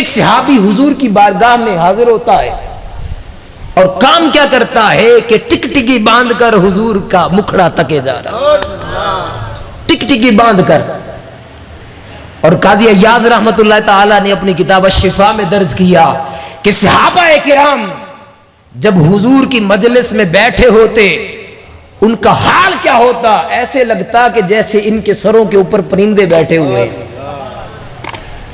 एक सहाबी हुजूर की बारगाह में हाजिर होता है और काम क्या करता है कि टिकटिकी बांधकर हुजूर का मुखड़ा तके जा रहा, टिकटिकी बांधकर। और काजी अय्याज रहमतुल्लाह ताला ने अपनी किताब शिफा में दर्ज किया कि सहाबाए किराम जब हुजूर की मजलिस में बैठे होते, उनका हाल क्या होता, ऐसे लगता कि जैसे इनके सरों के ऊपर परिंदे बैठे हुए हैं।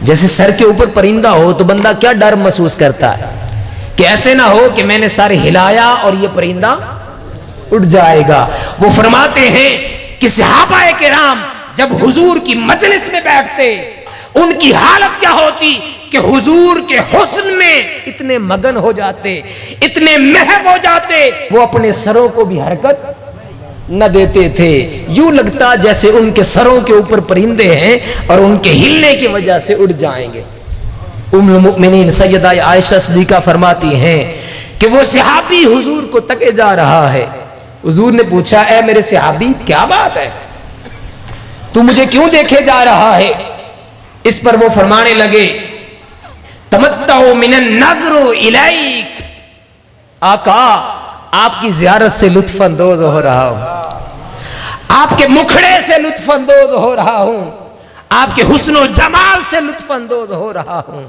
जैसे सर के ऊपर परिंदा हो तो बंदा क्या डर महसूस करता है कि ऐसे ना हो कि मैंने सर हिलाया और ये परिंदा उड़ जाएगा। वो फरमाते हैं कि सहाबाए किराम जब हुजूर की मजलिस में बैठते, उनकी हालत क्या होती कि हुजूर के हुस्न में इतने मगन हो जाते, इतने महव हो जाते, वो अपने सरों को भी हरकत न देते थे। यूं लगता जैसे उनके सरों के ऊपर परिंदे हैं और उनके हिलने की वजह से उड़ जाएंगे। उम्मुल मुमिनीन सैयदा आयशा सिद्दीका फरमाती हैं कि वो सहाबी हुजूर को तके जा रहा है। हुजूर ने पूछा, ऐ मेरे सहाबी क्या बात है, तू मुझे क्यों देखे जा रहा है? इस पर वो फरमाने लगे, तमत्तउ मिनन नज़्रु इलैक, आका आपकी जियारत से लुत्फ अंदोज हो रहा हूं, आपके मुखड़े से लुत्फ अंदोज हो रहा हूं, आपके हुस्न और जमाल से लुत्फ अंदोज हो रहा हूं।